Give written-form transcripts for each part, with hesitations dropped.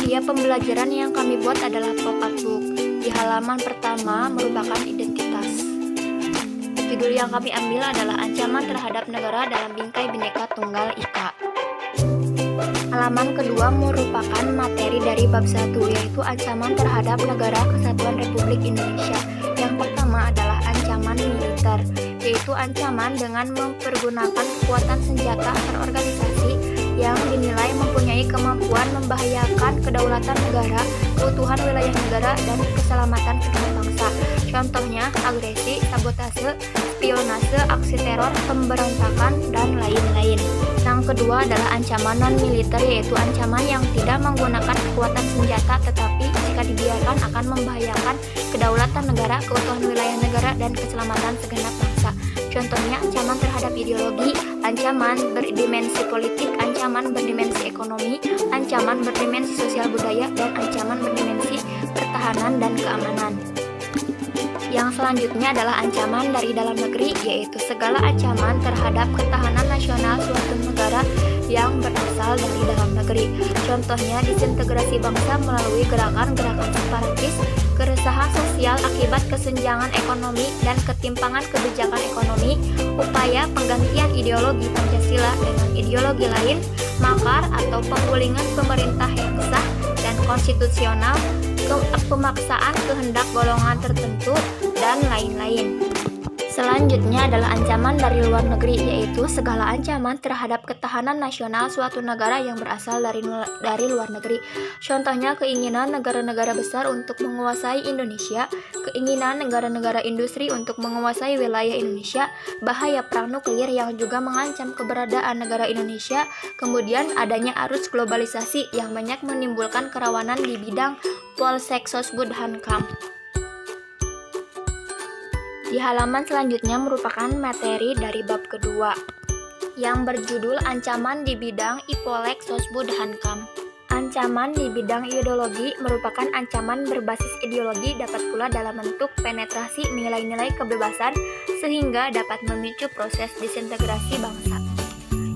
Media pembelajaran yang kami buat adalah pop-up book. Di halaman pertama merupakan identitas. Judul yang kami ambil adalah ancaman terhadap negara dalam bingkai Bhinneka Tunggal Ika. Halaman kedua merupakan materi dari bab 1, yaitu ancaman terhadap negara kesatuan Republik Indonesia. Yang pertama adalah ancaman militer, yaitu ancaman dengan mempergunakan kekuatan senjata terorganisasi yang dinilai mempunyai kemampuan membahayakan kedaulatan negara, keutuhan wilayah negara, dan keselamatan segenap bangsa. Contohnya agresi, sabotase, spionase, aksi teror, pemberontakan, dan lain-lain. Yang kedua adalah ancaman non-militer, yaitu ancaman yang tidak menggunakan kekuatan senjata tetapi jika dibiarkan akan membahayakan kedaulatan negara, keutuhan wilayah negara, dan keselamatan segenap bangsa. Contohnya ancaman terhadap ideologi, ancaman berdimensi politik, ancaman berdimensi ekonomi, ancaman berdimensi sosial budaya, dan ancaman berdimensi pertahanan dan keamanan. Yang selanjutnya adalah ancaman dari dalam negeri, yaitu segala ancaman terhadap ketahanan nasional suatu negara yang berasal dari dalam negeri. Contohnya disintegrasi bangsa melalui gerakan-gerakan separatis, keresahan sosial akibat kesenjangan ekonomi dan ketimpangan kebijakan ekonomi, upaya penggantian ideologi Pancasila dengan ideologi lain, makar atau penggulingan pemerintah yang sah dan konstitusional, pemaksaan kehendak golongan tertentu, dan lain-lain. Selanjutnya adalah ancaman dari luar negeri, yaitu segala ancaman terhadap ketahanan nasional suatu negara yang berasal dari luar negeri. Contohnya keinginan negara-negara besar untuk menguasai Indonesia, keinginan negara-negara industri untuk menguasai wilayah Indonesia, bahaya perang nuklir yang juga mengancam keberadaan negara Indonesia, kemudian adanya arus globalisasi yang banyak menimbulkan kerawanan di bidang Polsek Sosbud Hankam. Di halaman selanjutnya merupakan materi dari bab kedua yang berjudul Ancaman di bidang Ipolek Sosbud Hankam. Ancaman di bidang ideologi merupakan ancaman berbasis ideologi, dapat pula dalam bentuk penetrasi nilai-nilai kebebasan sehingga dapat memicu proses disintegrasi bangsa.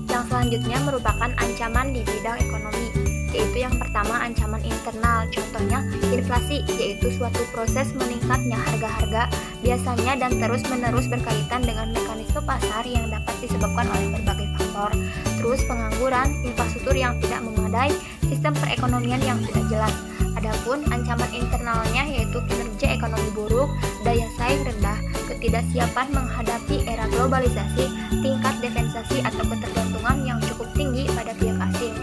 Yang selanjutnya merupakan ancaman di bidang ekonomi, yaitu yang pertama ancaman internal, contohnya inflasi, yaitu suatu proses meningkatnya harga-harga biasanya dan terus-menerus berkaitan dengan mekanisme pasar yang dapat disebabkan oleh berbagai faktor. Terus pengangguran, infrastruktur yang tidak memadai, sistem perekonomian yang tidak jelas. Adapun ancaman internalnya yaitu kinerja ekonomi buruk, daya saing rendah, ketidaksiapan menghadapi era globalisasi, tingkat defensasi atau ketergantungan yang cukup tinggi pada pihak asing.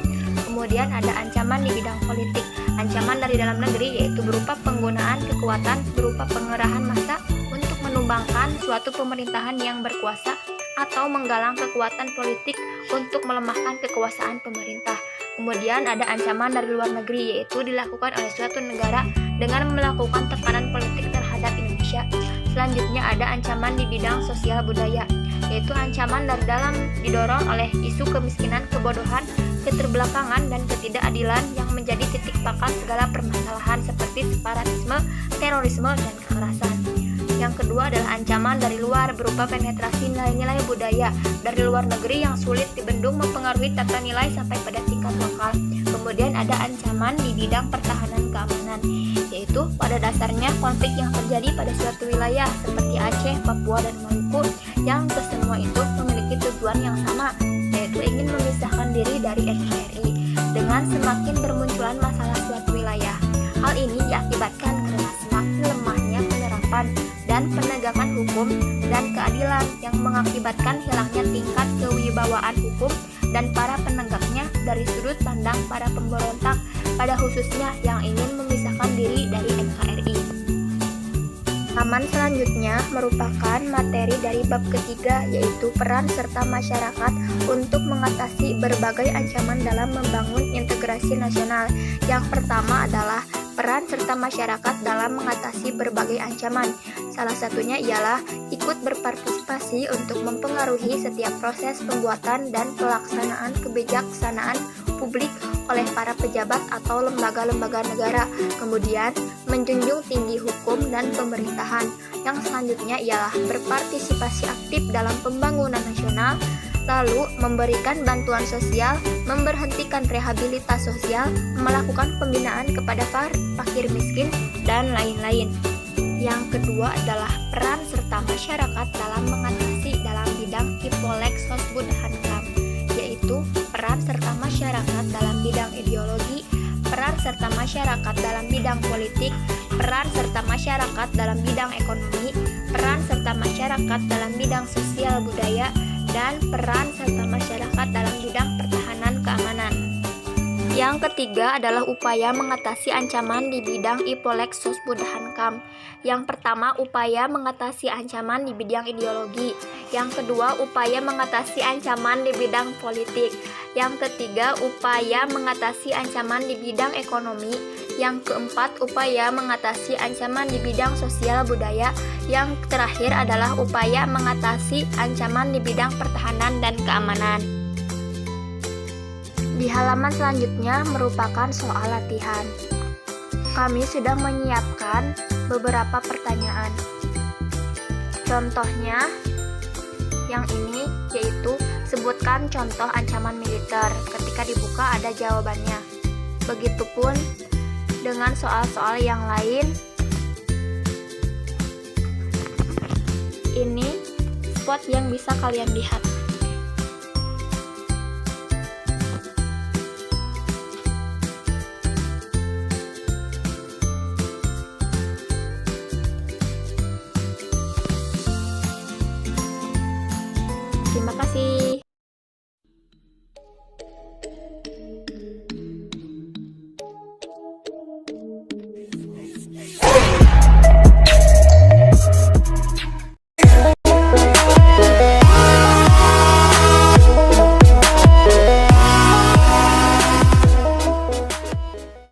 Kemudian ada ancaman di bidang politik. Ancaman dari dalam negeri yaitu berupa penggunaan kekuatan berupa pengerahan massa untuk menumbangkan suatu pemerintahan yang berkuasa atau menggalang kekuatan politik untuk melemahkan kekuasaan pemerintah. Kemudian ada ancaman dari luar negeri, yaitu dilakukan oleh suatu negara dengan melakukan tekanan politik terhadap Indonesia. Selanjutnya ada ancaman di bidang sosial budaya, yaitu ancaman dari dalam didorong oleh isu kemiskinan, kebodohan, keterbelakangan, dan ketidakadilan yang menjadi titik pangkal segala permasalahan seperti separatisme, terorisme, dan kekerasan. Yang kedua adalah ancaman dari luar berupa penetrasi nilai-nilai budaya dari luar negeri yang sulit dibendung mempengaruhi tata nilai sampai pada tingkat lokal. Kemudian ada ancaman di bidang pertahanan keamanan, yaitu pada dasarnya konflik yang terjadi pada suatu wilayah seperti Aceh, Papua, dan Maluku yang kesemua itu memiliki tujuan yang sama, yaitu ingin memisahkan diri dari NKRI dengan semakin bermunculan masalah suatu wilayah. Hal ini diakibatkan karena semakin lemahnya penerapan dan penegakan hukum dan keadilan yang mengakibatkan hilangnya tingkat kewibawaan hukum dan para penegaknya dari sudut pandang para pemberontak, pada khususnya yang ingin memisahkan diri dari NKRI. Halaman selanjutnya merupakan materi dari bab ketiga, yaitu peran serta masyarakat untuk mengatasi berbagai ancaman dalam membangun integrasi nasional. Yang pertama adalah peran serta masyarakat dalam mengatasi berbagai ancaman. Salah satunya ialah ikut berpartisipasi untuk mempengaruhi setiap proses pembuatan dan pelaksanaan kebijaksanaan publik oleh para pejabat atau lembaga-lembaga negara. Kemudian, menjunjung tinggi hukum dan pemerintahan. Yang selanjutnya ialah berpartisipasi aktif dalam pembangunan nasional. lalu memberikan bantuan sosial, memberhentikan rehabilitasi sosial, melakukan pembinaan kepada fakir miskin, dan lain-lain. Yang kedua adalah peran serta masyarakat dalam mengatasi dalam bidang Ipolek Sosbud Hankam, yaitu peran serta masyarakat dalam bidang ideologi, peran serta masyarakat dalam bidang politik, peran serta masyarakat dalam bidang ekonomi, peran serta masyarakat dalam bidang sosial budaya, dan peran serta masyarakat dalam bidang pertahanan keamanan. Yang ketiga adalah upaya mengatasi ancaman di bidang Ipolek Sosbud Hankam. Yang pertama, upaya mengatasi ancaman di bidang ideologi. Yang kedua, upaya mengatasi ancaman di bidang politik. Yang ketiga, upaya mengatasi ancaman di bidang ekonomi. Yang keempat, upaya mengatasi ancaman di bidang sosial budaya. Yang terakhir adalah upaya mengatasi ancaman di bidang pertahanan dan keamanan. Di halaman selanjutnya merupakan soal latihan. Kami sudah menyiapkan beberapa pertanyaan. Contohnya yang ini yaitu sebutkan contoh ancaman militer. Ketika dibuka ada jawabannya. Begitupun dengan soal-soal yang lain. Ini spot yang bisa kalian lihat.